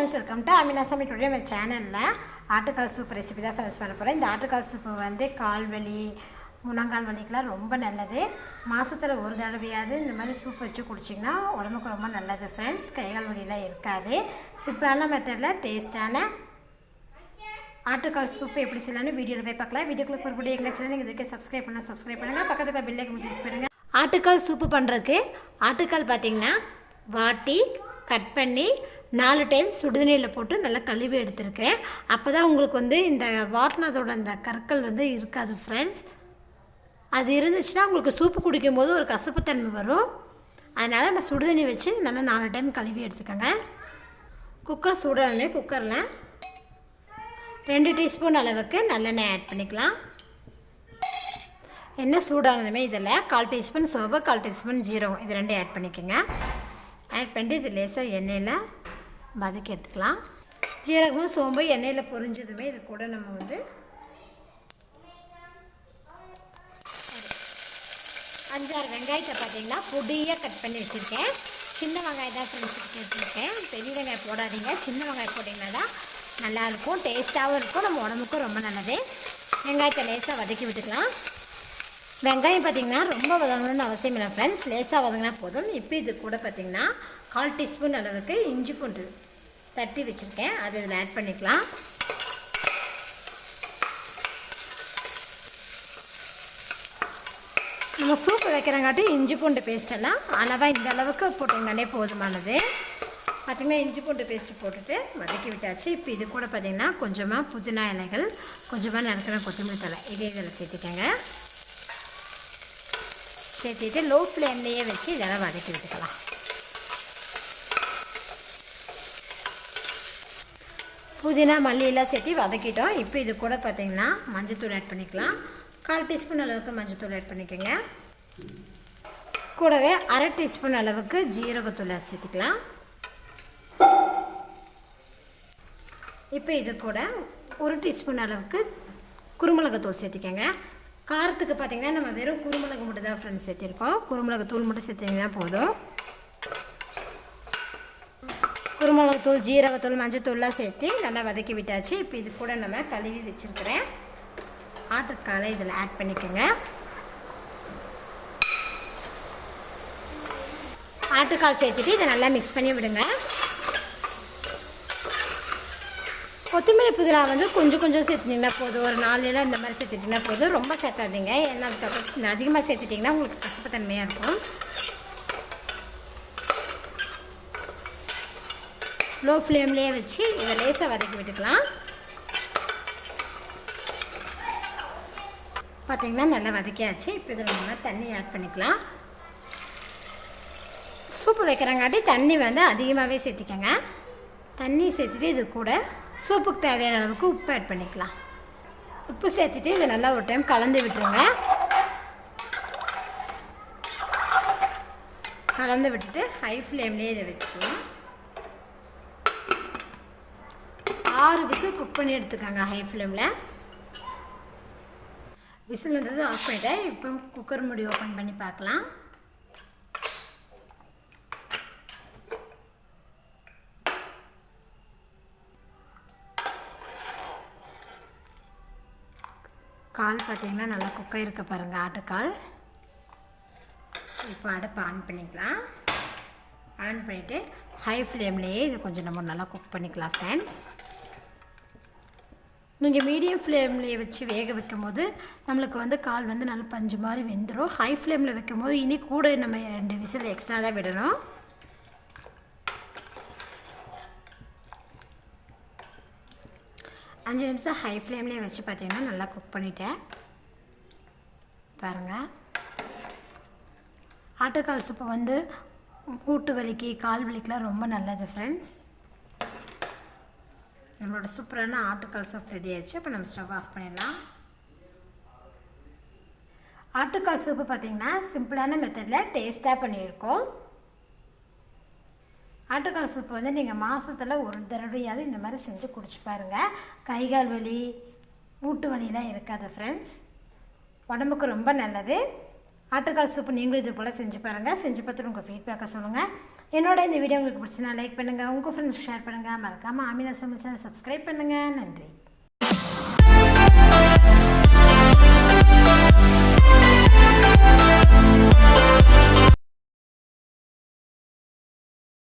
Friends, welcome to Aamina சமையல். Today நம்ம சேனலில் ஆட்டுக்கால் சூப் ரெசிபி தான் ஃப்ரெண்ட்ஸ் பண்ண போகிறேன். இந்த ஆட்டுக்கால் சூப்பு வந்து கால் வலி, முழங்கால் வலிக்கெலாம் ரொம்ப நல்லது. மாதத்தில் ஒரு தடவையாவது இந்த மாதிரி சூப் வச்சு குடிச்சிங்கன்னா உடம்புக்கு ரொம்ப நல்லது ஃப்ரெண்ட்ஸ். கைகால் வலியெலாம் இருக்காது. சிம்பிளான மெத்தடில் டேஸ்ட்டான ஆட்டுக்கால் சூப்பு எப்படி செய்யலான்னு வீடியோவில் போய் பார்க்கலாம். வீடியோக்குள்ள போகிறபடி எங்கள் சேனல் நீங்கள் இதுக்கு சப்ஸ்கிரைப் பண்ணுங்கள். பக்கத்தில் பெல் ஐக்கன் கிளிக் பண்ணுங்கள். ஆட்டுக்கால் சூப்பு பண்ணுறதுக்கு ஆட்டுக்கால் பார்த்திங்கன்னா வாட்டி கட் பண்ணி 4 டைம் சுடுதண்ணியில் போட்டு நல்லா கழுவி எடுத்துருக்கேன். அப்போ தான் உங்களுக்கு வந்து இந்த வாட்டினதோட அந்த கற்கள் வந்து இருக்காது ஃப்ரெண்ட்ஸ். அது இருந்துச்சுன்னா உங்களுக்கு சூப்பு குடிக்கும்போது ஒரு கசப்புத்தன்மை வரும். அதனால் நான் சுடுதண்ணி வச்சு நல்லா 4 டைம் கழுவி எடுத்துக்கோங்க. குக்கர் சூடானே குக்கரில் 2 டீஸ்பூன் அளவுக்கு நல்லெண்ணெய் ஆட் பண்ணிக்கலாம். எண்ணெய் சூடானதுமே இதில் 1/4 டீஸ்பூன் சோம்பு, 1/4 டீஸ்பூன் ஜீரகம், இது 2 ஆட் பண்ணிக்கோங்க. ஆட் பண்ணிட்டு இது லேசாக எண்ணெயில் வதக்கி எடுத்துக்கலாம். ஜீரகமும் சோம்பு எண்ணெயில் பொரிஞ்சதுமே இது கூட நம்ம வந்து 5-6 வெங்காயத்தை பார்த்திங்கன்னா பொடியாக கட் பண்ணி வச்சுருக்கேன். சின்ன வெங்காயம் தான் ஃப்ரெண்ட்ஸ் எடுத்துருக்கேன். பெரிய வெங்காயம் போடாதீங்க, சின்ன வெங்காயம் போட்டிங்கன்னா தான் நல்லாயிருக்கும், டேஸ்ட்டாகவும் இருக்கும், நம்ம உடம்புக்கும் ரொம்ப நல்லது. வெங்காயத்தை லேசாக வதக்கி விட்டுக்கலாம். வெங்காயம் பார்த்திங்கன்னா ரொம்ப வதங்கணும்னு அவசியம் இல்லை ஃப்ரெண்ட்ஸ், லேசாக வதங்கினா போதும். இப்போ இது கூட பார்த்திங்கன்னா 1/4 டீஸ்பூன் அளவுக்கு இஞ்சி பூண்டு தட்டி வச்சுருக்கேன், அது இதில் ஆட் பண்ணிக்கலாம். நம்ம சூப்பு வைக்கிறங்காட்டி இஞ்சி பூண்டு பேஸ்ட்டெல்லாம் அளவாக இந்த அளவுக்கு போட்டிங்கனாலே போதுமானது. பார்த்திங்கன்னா இஞ்சி பூண்டு பேஸ்ட்டு போட்டுட்டு வதக்கி விட்டாச்சு. இப்போ இது கூட பார்த்திங்கன்னா கொஞ்சமாக புதினா இலைகள், கொஞ்சமாக நறுக்கிற கொத்தமல்லி தழை இதில் சேர்த்துக்கங்க. சேர்த்துட்டு லோ ஃப்ளேம்லேயே வச்சு இதெல்லாம் வதக்கி விட்டுக்கலாம். புதினா மல்லியெல்லாம் சேர்த்து வதக்கிட்டோம். இப்போ இது கூட பார்த்திங்கன்னா மஞ்சத்தூள் ஆட் பண்ணிக்கலாம். 1/4 டீஸ்பூன் அளவுக்கு மஞ்சத்தூள் ஆட் பண்ணிக்கோங்க. கூடவே 1/2 டீஸ்பூன் அளவுக்கு ஜீரகத்தூள் சேர்த்துக்கலாம். இப்போ இது கூட 1 டீஸ்பூன் அளவுக்கு குருமிளகுத்தூள் சேர்த்துக்கோங்க. காரத்துக்கு பார்த்திங்கன்னா நம்ம வெறும் குருமிளகு மட்டும் தான் ஃப்ரெண்ட்ஸ் சேர்த்திருக்கோம். குருமிளகு தூள் மட்டும் சேர்த்திங்கன்னா போதும். குருமிளகுத்தூள், ஜீரகத்தூள், மஞ்சத்தூள்லாம் சேர்த்து நல்லா வதக்கி விட்டாச்சு. இப்போ இது கூட நம்ம கழுவி வச்சுருக்கிறேன் ஆட்டுக்காலை இதில் ஆட் பண்ணிக்கோங்க. ஆட்டுக்கால் சேர்த்துட்டு இதை நல்லா மிக்ஸ் பண்ணி விடுங்க. கொத்தமல்லி புதினா வந்து கொஞ்சம் சேர்த்துட்டிங்கன்னா போதும். ஒரு 4 இலை இந்த மாதிரி சேர்த்துட்டிங்கன்னா போதும், ரொம்ப சேர்த்தாதீங்க. ஏன்னா அதுக்கப்புறம் அதிகமாக சேர்த்துட்டிங்கன்னா உங்களுக்கு கசப்புத்தன்மையாக இருக்கும். லோ ஃப்ளேம்லேயே வச்சு இதை லேசாக வதக்கி விட்டுக்கலாம். பார்த்திங்கன்னா நல்லா வதக்கியாச்சு. இப்போ இதில் நம்ம தண்ணி ஆட் பண்ணிக்கலாம். சூப்பு வைக்கிறங்காட்டி தண்ணி வந்து அதிகமாகவே சேர்த்திக்கங்க. தண்ணி சேர்த்துட்டு இது கூட சூப்புக்கு தேவையான அளவுக்கு உப்பு ஆட் பண்ணிக்கலாம். உப்பு சேர்த்துட்டு இதை நல்லா ஒரு டைம் கலந்து விட்டுருங்க. கலந்து விட்டுட்டு ஹை ஃப்ளேம்லேயே இதை வச்சுக்கலாம். 6 விசில் குக் பண்ணி எடுத்துக்கோங்க ஹை ஃப்ளேமில். விசில் வந்தது ஆஃப் பண்ணிட்டேன். இப்போ குக்கர் மூடி ஓப்பன் பண்ணி பார்க்கலாம். கால் பார்த்திங்கன்னா நல்லா குக்காக இருக்க பாருங்கள் ஆட்டுக்கால். இப்போ அடுப்பை ஆன் பண்ணிக்கலாம். ஆன் பண்ணிவிட்டு ஹை ஃப்ளேம்லேயே இது கொஞ்சம் நம்ம நல்லா குக் பண்ணிக்கலாம் ஃப்ரெண்ட்ஸ். நீங்கள் மீடியம் ஃப்ளேம்லேயே வச்சு வேக வைக்கும் போது நம்மளுக்கு வந்து கால் வந்து நல்லா பஞ்சு மாதிரி வெந்துடும். ஹை ஃப்ளேமில் வைக்கும் போது இனி கூட நம்ம 2 விசில் எக்ஸ்ட்ரா தான் விடணும். அஞ்சு நிமிஷம் ஹை ஃப்ளேம்லேயே வச்சு பார்த்திங்கன்னா நல்லா குக் பண்ணிட்டேன் பாருங்கள். ஆட்டுக்கால் சூப்பு வந்து மூட்டு வலிக்கு, கால் வலிக்கெலாம் ரொம்ப நல்லது ஃப்ரெண்ட்ஸ். நம்மளோட சூப்பரான ஆட்டுக்கால் சூப் ரெடி ஆயிடுச்சு. இப்போ நம்ம ஸ்டவ் ஆஃப் பண்ணிடலாம். ஆட்டுக்கால் சூப்பு பார்த்திங்கன்னா சிம்பிளான மெத்தடில் டேஸ்ட்டாக பண்ணியிருக்கோம். ஆட்டுக்கால் சூப்பு வந்து நீங்கள் மாதத்தில் ஒரு தடவையாவது இந்த மாதிரி செஞ்சு குடிச்சு பாருங்கள். கைகால் வலி, மூட்டு வலிலாம் இருக்காது ஃப்ரெண்ட்ஸ், உடம்புக்கு ரொம்ப நல்லது. ஆட்டுக்கால் சூப்பு நீங்களும் இது போல் செஞ்சு பாருங்கள். செஞ்சு பார்த்துட்டு உங்கள் ஃபீட்பேக்கை சொல்லுங்கள். என்னோட இந்த வீடியோ உங்களுக்கு பிடிச்சினா லைக் பண்ணுங்கள், உங்கள் ஃப்ரெண்ட்ஸ் ஷேர் பண்ணுங்கள், மறக்காமல் ஆமினா சமையல் சேனல் சப்ஸ்கிரைப் பண்ணுங்கள். நன்றி.